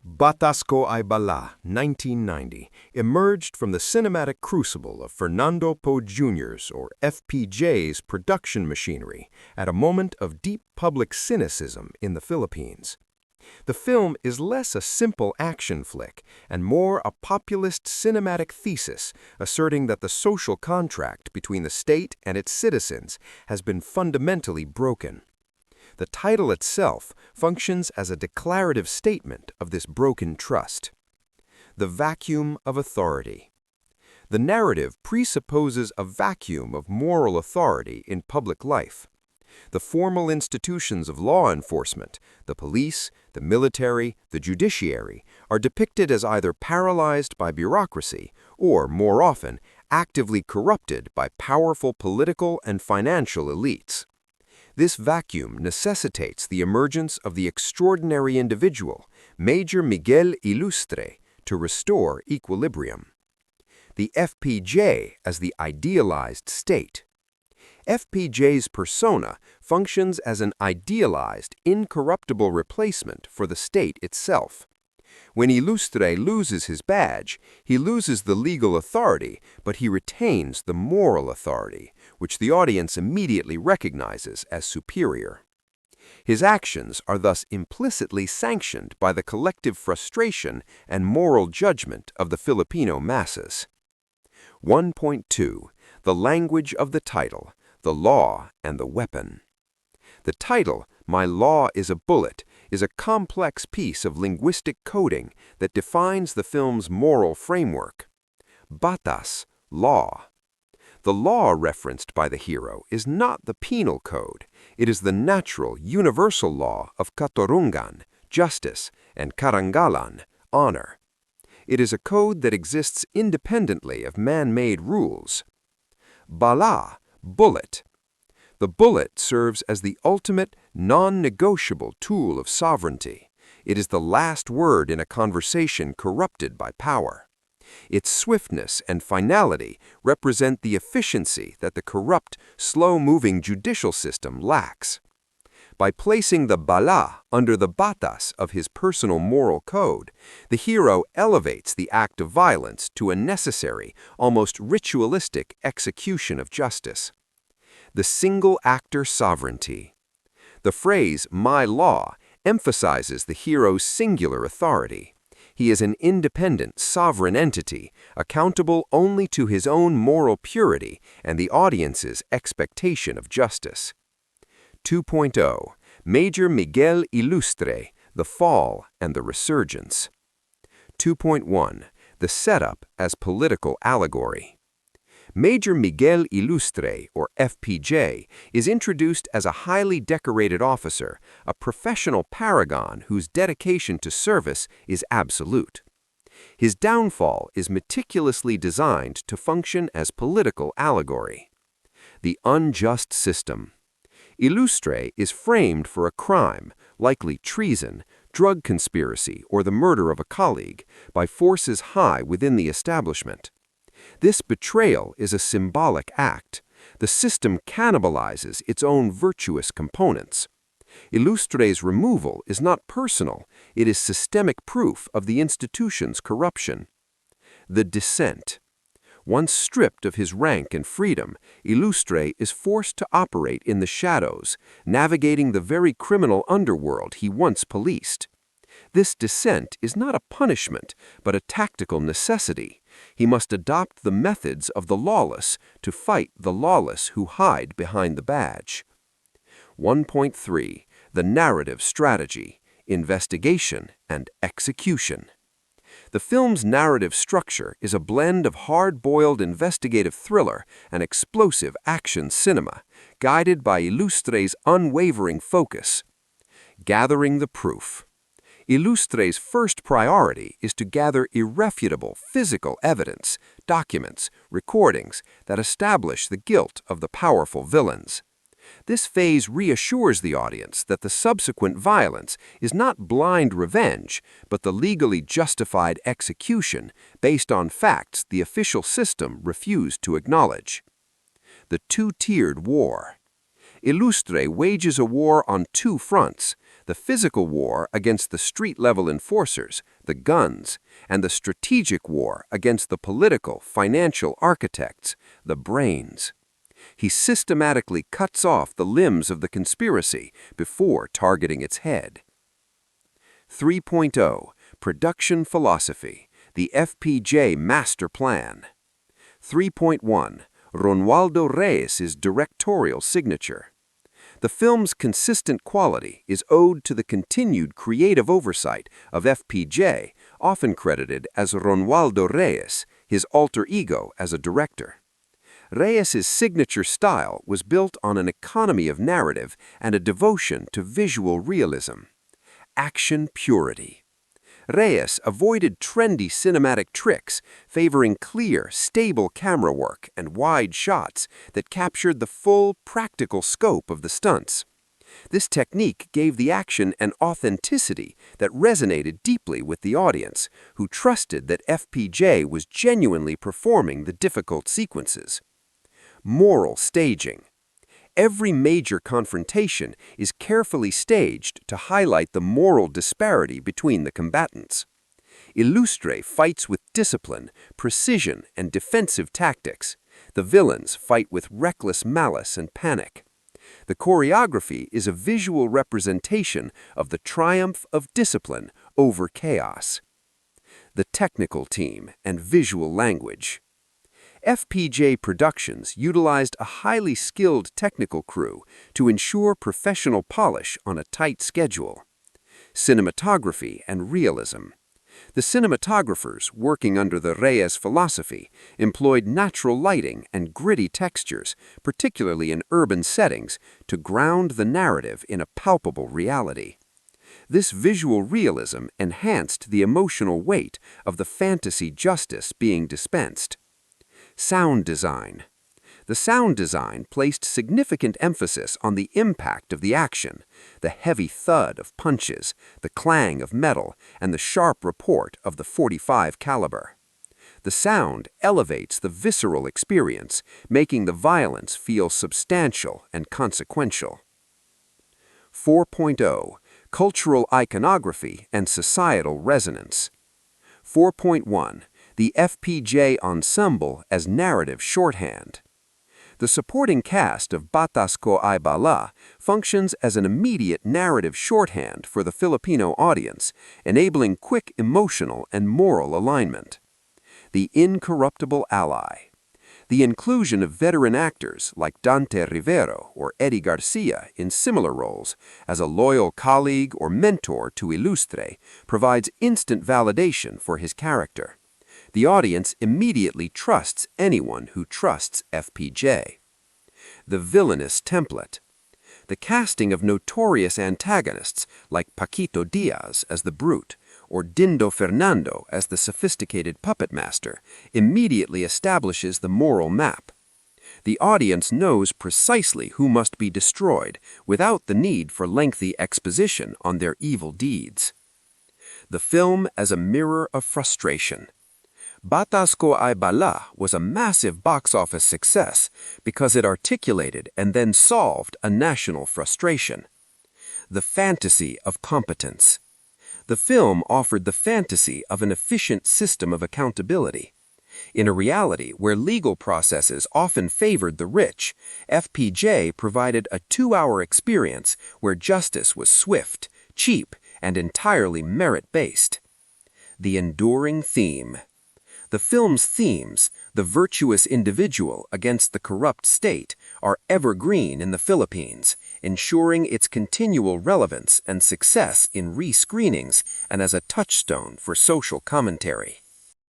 Batas Ko Ay Bala, 1990, emerged from the cinematic crucible of Fernando Poe Jr.'s, or FPJ's, production machinery at a moment of deep public cynicism in the Philippines. The film is less a simple action flick and more a populist cinematic thesis asserting that the social contract between the state and its citizens has been fundamentally broken. The title itself functions as a declarative statement of this broken trust. The vacuum of authority. The narrative presupposes a vacuum of moral authority in public life. The formal institutions of law enforcement, the police, the military, the judiciary, are depicted as either paralyzed by bureaucracy or, more often, actively corrupted by powerful political and financial elites. This vacuum necessitates the emergence of the extraordinary individual, Major Miguel Ilustre, to restore equilibrium. The FPJ as the idealized state. FPJ's persona functions as an idealized, incorruptible replacement for the state itself. When Ilustre loses his badge, he loses the legal authority, but he retains the moral authority, which the audience immediately recognizes as superior. His actions are thus implicitly sanctioned by the collective frustration and moral judgment of the Filipino masses. 1.2. The language of the title, the law and the weapon. The title, My Law is a Bullet, is a complex piece of linguistic coding that defines the film's moral framework. Batas, law. The law referenced by the hero is not the penal code. It is the natural, universal law of katorungan, justice, and karangalan, honor. It is a code that exists independently of man-made rules. Bala, bullet. The bullet serves as the ultimate, non-negotiable tool of sovereignty. It is the last word in a conversation corrupted by power. Its swiftness and finality represent the efficiency that the corrupt, slow-moving judicial system lacks. By placing the bala under the batas of his personal moral code, the hero elevates the act of violence to a necessary, almost ritualistic execution of justice. The single-actor sovereignty. The phrase, my law, emphasizes the hero's singular authority. He is an independent, sovereign entity, accountable only to his own moral purity and the audience's expectation of justice. 2.0. Major Miguel Ilustre, the Fall and the Resurgence. 2.1. The setup as political allegory. Major Miguel Ilustre, or FPJ, is introduced as a highly decorated officer, a professional paragon whose dedication to service is absolute. His downfall is meticulously designed to function as political allegory. The unjust system. Ilustre is framed for a crime, likely treason, drug conspiracy, or the murder of a colleague, by forces high within the establishment. This betrayal is a symbolic act. The system cannibalizes its own virtuous components. Ilustre's removal is not personal, it is systemic proof of the institution's corruption. The descent. Once stripped of his rank and freedom, Ilustre is forced to operate in the shadows, navigating the very criminal underworld he once policed. This descent is not a punishment, but a tactical necessity. He must adopt the methods of the lawless to fight the lawless who hide behind the badge. 1.3. The narrative strategy, investigation, and execution. The film's narrative structure is a blend of hard-boiled investigative thriller and explosive action cinema, guided by Ilustre's unwavering focus. Gathering the proof. Ilustre's first priority is to gather irrefutable physical evidence, documents, recordings that establish the guilt of the powerful villains. This phase reassures the audience that the subsequent violence is not blind revenge, but the legally justified execution based on facts the official system refused to acknowledge. The two-tiered war. Ilustre wages a war on two fronts, the physical war against the street-level enforcers, the guns, and the strategic war against the political, financial architects, the brains. He systematically cuts off the limbs of the conspiracy before targeting its head. 3.0 Production Philosophy, the FPJ Master Plan. 3.1 Ronaldo Reyes' directorial signature. The film's consistent quality is owed to the continued creative oversight of FPJ, often credited as Ronaldo Reyes, his alter ego as a director. Reyes' signature style was built on an economy of narrative and a devotion to visual realism. Action purity. Reyes avoided trendy cinematic tricks, favoring clear, stable camera work and wide shots that captured the full, practical scope of the stunts. This technique gave the action an authenticity that resonated deeply with the audience, who trusted that FPJ was genuinely performing the difficult sequences. Moral staging. Every major confrontation is carefully staged to highlight the moral disparity between the combatants. Illustre fights with discipline, precision, and defensive tactics. The villains fight with reckless malice and panic. The choreography is a visual representation of the triumph of discipline over chaos. The technical team and visual language. FPJ Productions utilized a highly skilled technical crew to ensure professional polish on a tight schedule. Cinematography and realism. The cinematographers, working under the Reyes philosophy, employed natural lighting and gritty textures, particularly in urban settings, to ground the narrative in a palpable reality. This visual realism enhanced the emotional weight of the fantasy justice being dispensed. Sound design. The sound design placed significant emphasis on the impact of the action, the heavy thud of punches, the clang of metal, and the sharp report of the .45 caliber. The sound elevates the visceral experience, making the violence feel substantial and consequential. 4.0 Cultural Iconography and Societal Resonance. 4.1 The FPJ Ensemble as Narrative Shorthand. The supporting cast of Batas Ko Ay Bala functions as an immediate narrative shorthand for the Filipino audience, enabling quick emotional and moral alignment. The Incorruptible Ally. The inclusion of veteran actors like Dante Rivero or Eddie Garcia in similar roles as a loyal colleague or mentor to Illustre provides instant validation for his character. The audience immediately trusts anyone who trusts FPJ. The Villainous Template. The casting of notorious antagonists like Paquito Diaz as the Brute or Dindo Fernando as the sophisticated puppet master immediately establishes the moral map. The audience knows precisely who must be destroyed without the need for lengthy exposition on their evil deeds. The film as a mirror of frustration. Batas Ko Ay Bala was a massive box office success because it articulated and then solved a national frustration. The fantasy of competence. The film offered the fantasy of an efficient system of accountability. In a reality where legal processes often favored the rich, FPJ provided a 2-hour experience where justice was swift, cheap, and entirely merit-based. The enduring theme. The film's themes, the virtuous individual against the corrupt state, are evergreen in the Philippines, ensuring its continual relevance and success in re-screenings and as a touchstone for social commentary.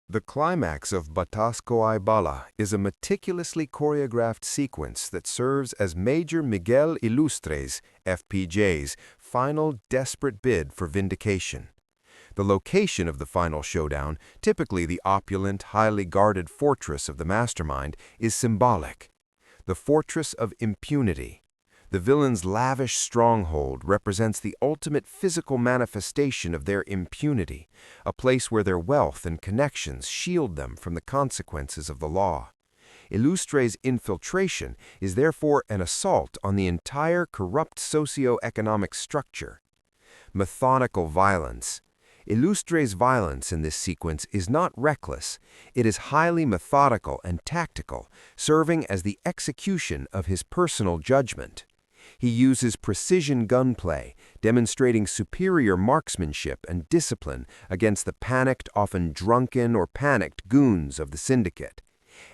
The climax of Batas Ko Ay Bala is a meticulously choreographed sequence that serves as Major Miguel Illustre's, FPJ's, final desperate bid for vindication. The location of the final showdown, typically the opulent, highly guarded fortress of the mastermind, is symbolic. The fortress of impunity. The villain's lavish stronghold represents the ultimate physical manifestation of their impunity, a place where their wealth and connections shield them from the consequences of the law. Illustre's infiltration is therefore an assault on the entire corrupt socio-economic structure. Methodical violence. Illustre's violence in this sequence is not reckless. It is highly methodical and tactical, serving as the execution of his personal judgment. He uses precision gunplay, demonstrating superior marksmanship and discipline against the panicked, often drunken or panicked goons of the syndicate.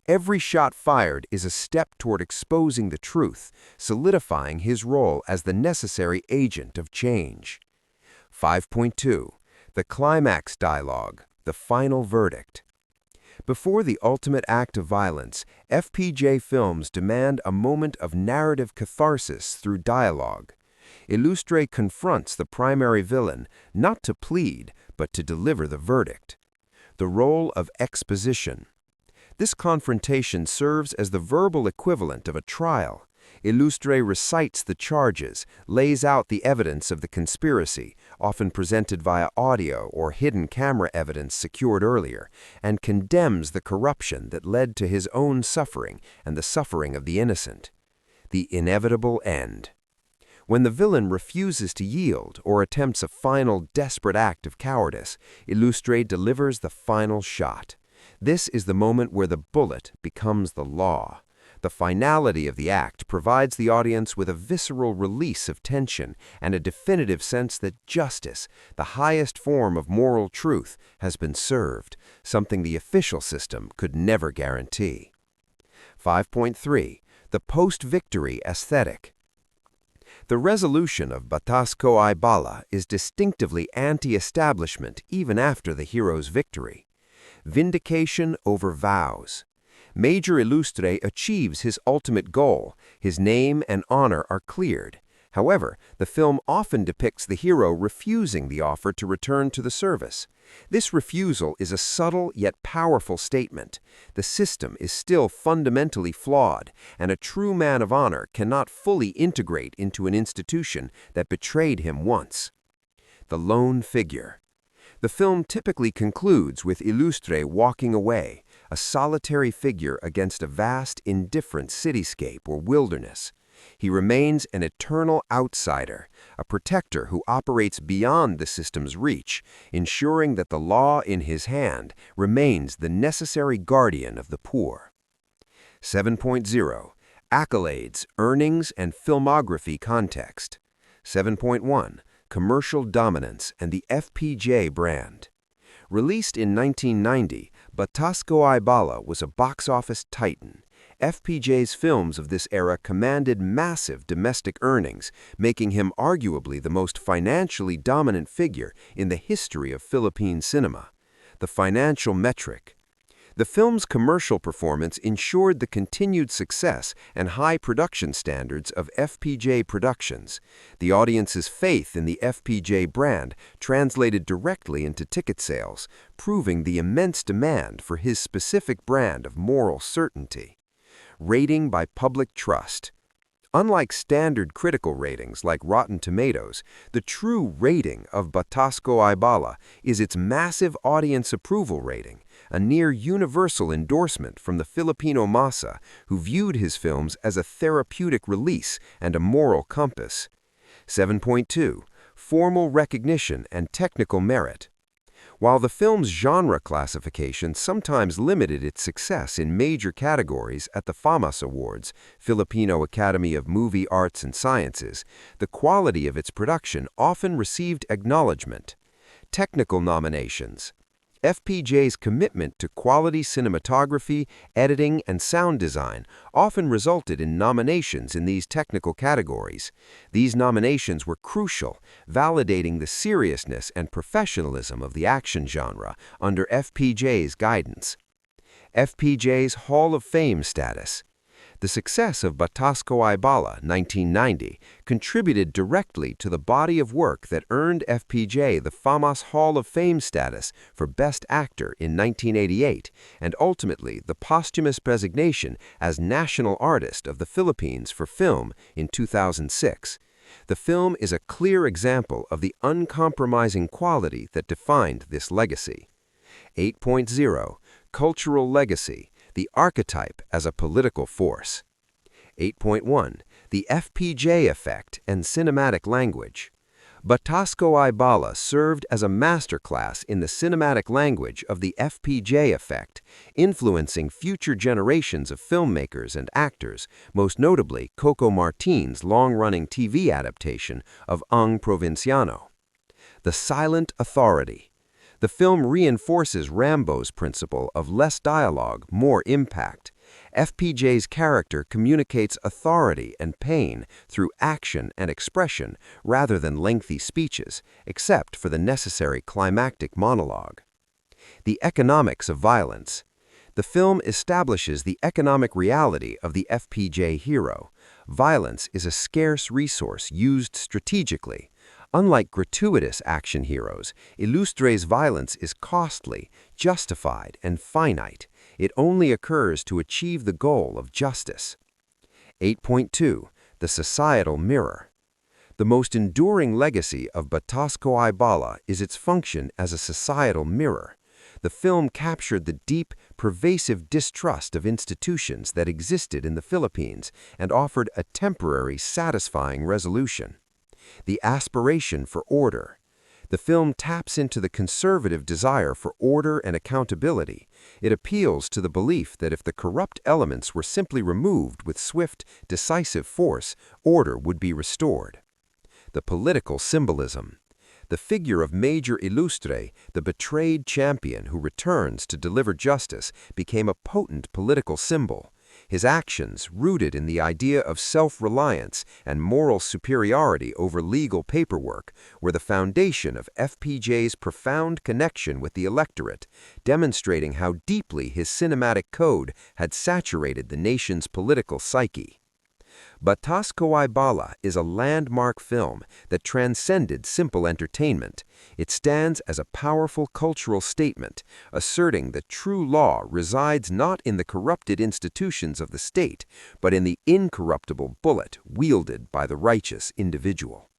Every shot fired is a step toward exposing the truth, solidifying his role as the necessary agent of change. 5.2. The climax dialogue, the final verdict. Before the ultimate act of violence, FPJ films demand a moment of narrative catharsis through dialogue. Illustre confronts the primary villain not to plead, but to deliver the verdict. The role of exposition. This confrontation serves as the verbal equivalent of a trial. Illustre recites the charges, lays out the evidence of the conspiracy, often presented via audio or hidden camera evidence secured earlier, and condemns the corruption that led to his own suffering and the suffering of the innocent. The inevitable end. When the villain refuses to yield or attempts a final desperate act of cowardice, Illustre delivers the final shot. This is the moment where the bullet becomes the law. The finality of the act provides the audience with a visceral release of tension and a definitive sense that justice, the highest form of moral truth, has been served, something the official system could never guarantee. 5.3. The post-victory aesthetic. The resolution of Batas Ko Ay Bala is distinctively anti-establishment even after the hero's victory. Vindication over vows. Major Illustre achieves his ultimate goal. His name and honor are cleared. However, the film often depicts the hero refusing the offer to return to the service. This refusal is a subtle yet powerful statement. The system is still fundamentally flawed, and a true man of honor cannot fully integrate into an institution that betrayed him once. The lone figure. The film typically concludes with Illustre walking away, a solitary figure against a vast, indifferent cityscape or wilderness. He remains an eternal outsider, a protector who operates beyond the system's reach, ensuring that the law in his hand remains the necessary guardian of the poor. 7.0. Accolades, earnings, and filmography context. 7.1. Commercial dominance and the FPJ brand. Released in 1990, Batas Ko Ay Bala was a box office titan. FPJ's films of this era commanded massive domestic earnings, making him arguably the most financially dominant figure in the history of Philippine cinema. The financial metric. The film's commercial performance ensured the continued success and high production standards of FPJ Productions. The audience's faith in the FPJ brand translated directly into ticket sales, proving the immense demand for his specific brand of moral certainty. Rating by public trust. Unlike standard critical ratings like Rotten Tomatoes, the true rating of Batas Ko Ay Bala is its massive audience approval rating, a near-universal endorsement from the Filipino masa who viewed his films as a therapeutic release and a moral compass. 7.2. Formal recognition and technical merit. While the film's genre classification sometimes limited its success in major categories at the FAMAS Awards, Filipino Academy of Movie Arts and Sciences, the quality of its production often received acknowledgement. Technical nominations. FPJ's commitment to quality cinematography, editing, and sound design often resulted in nominations in these technical categories. These nominations were crucial, validating the seriousness and professionalism of the action genre under FPJ's guidance. FPJ's Hall of Fame status. The success of Batas Ko Ay Bala, 1990, contributed directly to the body of work that earned FPJ the FAMAS Hall of Fame status for Best Actor in 1988 and ultimately the posthumous designation as National Artist of the Philippines for Film in 2006. The film is a clear example of the uncompromising quality that defined this legacy. 8.0. Cultural legacy. The archetype as a political force. 8.1. The FPJ effect and cinematic language. Batas Ko Ay Bala served as a masterclass in the cinematic language of the FPJ effect, influencing future generations of filmmakers and actors, most notably Coco Martin's long-running TV adaptation of Ang Provinciano. The Silent Authority. The film reinforces Rambo's principle of less dialogue, more impact. FPJ's character communicates authority and pain through action and expression rather than lengthy speeches, except for the necessary climactic monologue. The economics of violence. The film establishes the economic reality of the FPJ hero. Violence is a scarce resource used strategically. Unlike gratuitous action heroes, Illustre's violence is costly, justified, and finite. It only occurs to achieve the goal of justice. 8.2. The Societal Mirror. The most enduring legacy of Batas Ko Ay Bala is its function as a societal mirror. The film captured the deep, pervasive distrust of institutions that existed in the Philippines and offered a temporary, satisfying resolution. The aspiration for order. The film taps into the conservative desire for order and accountability. It appeals to the belief that if the corrupt elements were simply removed with swift, decisive force, order would be restored. The political symbolism. The figure of Major Illustre, the betrayed champion who returns to deliver justice, became a potent political symbol. His actions, rooted in the idea of self-reliance and moral superiority over legal paperwork, were the foundation of FPJ's profound connection with the electorate, demonstrating how deeply his cinematic code had saturated the nation's political psyche. Batas Ko Ay Bala is a landmark film that transcended simple entertainment. It stands as a powerful cultural statement, asserting that true law resides not in the corrupted institutions of the state, but in the incorruptible bullet wielded by the righteous individual.